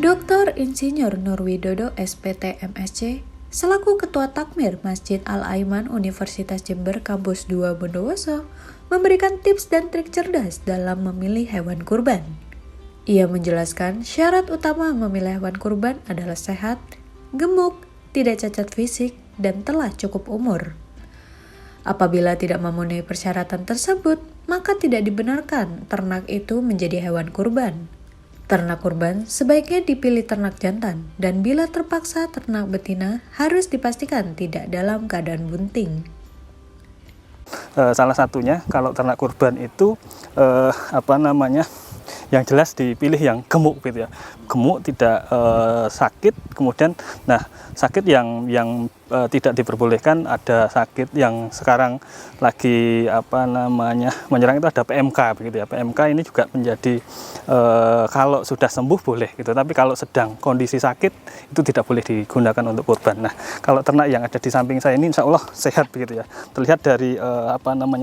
Dr. Insinyur Nurwidodo SPT MSc selaku Ketua Takmir Masjid Al-Aiman Universitas Jember Kampus 2 Bondowoso memberikan tips dan trik cerdas dalam memilih hewan kurban. Ia menjelaskan syarat utama memilih hewan kurban adalah sehat, gemuk, tidak cacat fisik, dan telah cukup umur. Apabila tidak memenuhi persyaratan tersebut, maka tidak dibenarkan ternak itu menjadi hewan kurban. Ternak kurban sebaiknya dipilih ternak jantan, dan bila terpaksa ternak betina harus dipastikan tidak dalam keadaan bunting. Salah satunya kalau ternak kurban itu yang jelas dipilih yang gemuk gitu ya, gemuk, tidak sakit. Kemudian sakit yang tidak diperbolehkan, ada sakit yang sekarang lagi menyerang itu ada PMK begitu ya. PMK ini juga menjadi kalau sudah sembuh boleh gitu, tapi kalau sedang kondisi sakit itu tidak boleh digunakan untuk kurban. Nah, kalau ternak yang ada di samping saya ini insya Allah sehat begitu ya, terlihat dari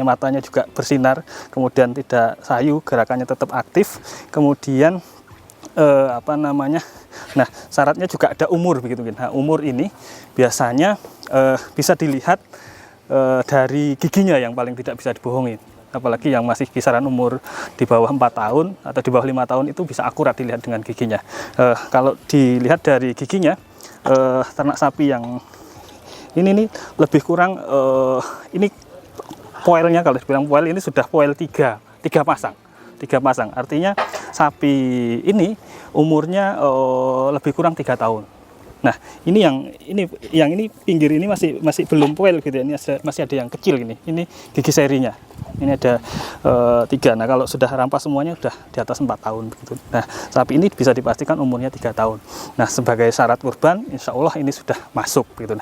matanya juga bersinar, kemudian tidak sayu, gerakannya tetap aktif, kemudian nah, syaratnya juga ada umur begitu. Nah, umur ini biasanya bisa dilihat dari giginya yang paling tidak bisa dibohongin. Apalagi yang masih kisaran umur di bawah 4 tahun atau di bawah 5 tahun itu bisa akurat dilihat dengan giginya. Kalau dilihat dari giginya, ternak sapi yang ini nih lebih kurang ini poelnya, kalau dibilang poel ini sudah poel 3 pasang. Artinya sapi ini umurnya lebih kurang 3 tahun. Nah, ini yang pinggir ini masih belum poel gitu ya. Ini masih ada yang kecil gini. Ini gigi serinya. Ini ada 3. Nah, kalau sudah rampas semuanya sudah di atas 4 tahun begitu. Nah, sapi ini bisa dipastikan umurnya 3 tahun. Nah, sebagai syarat kurban, insya Allah ini sudah masuk gitu.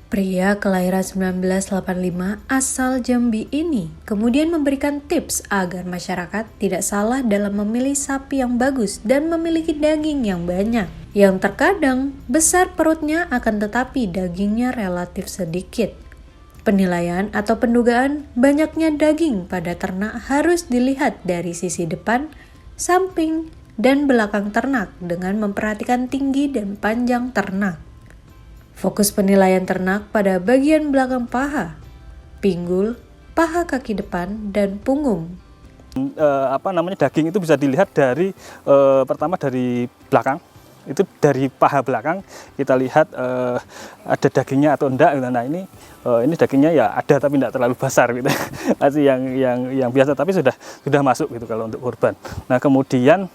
Pria kelahiran 1985 asal Jambi ini kemudian memberikan tips agar masyarakat tidak salah dalam memilih sapi yang bagus dan memiliki daging yang banyak. Yang terkadang besar perutnya akan tetapi dagingnya relatif sedikit. Penilaian atau pendugaan banyaknya daging pada ternak harus dilihat dari sisi depan, samping, dan belakang ternak dengan memperhatikan tinggi dan panjang ternak. Fokus penilaian ternak pada bagian belakang paha, pinggul, paha kaki depan, dan punggung. Daging itu bisa dilihat dari pertama dari belakang. Itu dari paha belakang kita lihat ada dagingnya atau enggak. Nah, ini dagingnya ya ada tapi tidak terlalu besar gitu. Masih yang biasa tapi sudah masuk gitu kalau untuk kurban. Nah, kemudian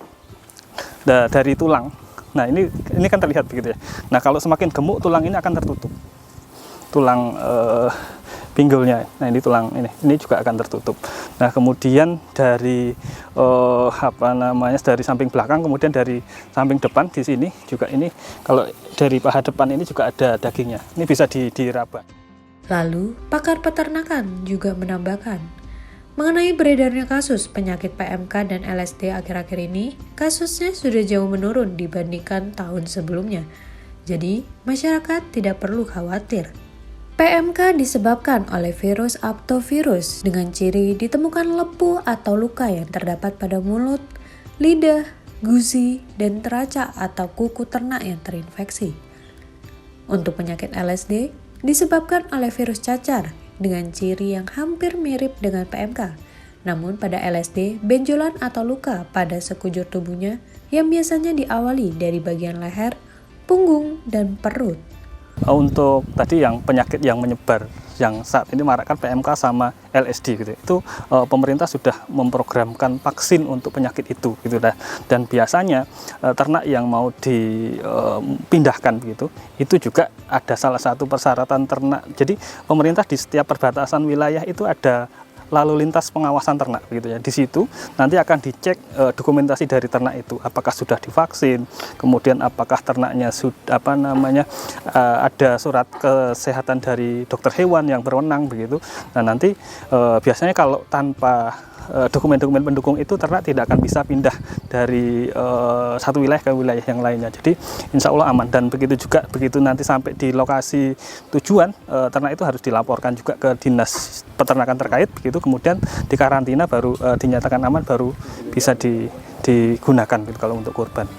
dari tulang. Nah, ini kan terlihat begitu ya. Nah, kalau semakin gemuk tulang ini akan tertutup. Tulang pinggulnya. Nah, ini tulang ini juga akan tertutup. Nah, kemudian dari dari samping belakang, kemudian dari samping depan di sini juga ini, kalau dari paha depan ini juga ada dagingnya. Ini bisa diraba. Lalu, pakar peternakan juga menambahkan mengenai beredarnya kasus penyakit PMK dan LSD akhir-akhir ini, kasusnya sudah jauh menurun dibandingkan tahun sebelumnya. Jadi, masyarakat tidak perlu khawatir. PMK disebabkan oleh virus aptovirus dengan ciri ditemukan lepuh atau luka yang terdapat pada mulut, lidah, gusi, dan teraca atau kuku ternak yang terinfeksi. Untuk penyakit LSD disebabkan oleh virus cacar dengan ciri yang hampir mirip dengan PMK. Namun pada LSD, benjolan atau luka pada sekujur tubuhnya yang biasanya diawali dari bagian leher, punggung, dan perut. Untuk tadi yang penyakit yang menyebar yang saat ini marak kan PMK sama LSD gitu. Itu pemerintah sudah memprogramkan vaksin untuk penyakit itu gitu. Dan biasanya ternak yang mau dipindahkan begitu, itu juga ada salah satu persyaratan ternak. Jadi pemerintah di setiap perbatasan wilayah itu ada lalu lintas pengawasan ternak gitu ya. Di situ nanti akan dicek dokumentasi dari ternak itu, apakah sudah divaksin, kemudian apakah ternaknya sudah ada surat kesehatan dari dokter hewan yang berwenang begitu. Nah, nanti biasanya kalau tanpa dokumen-dokumen pendukung itu ternak tidak akan bisa pindah dari satu wilayah ke wilayah yang lainnya. Jadi insya Allah aman. Dan begitu juga, begitu nanti sampai di lokasi tujuan, ternak itu harus dilaporkan juga ke dinas peternakan terkait begitu, kemudian dikarantina, baru dinyatakan aman, baru bisa digunakan gitu kalau untuk kurban.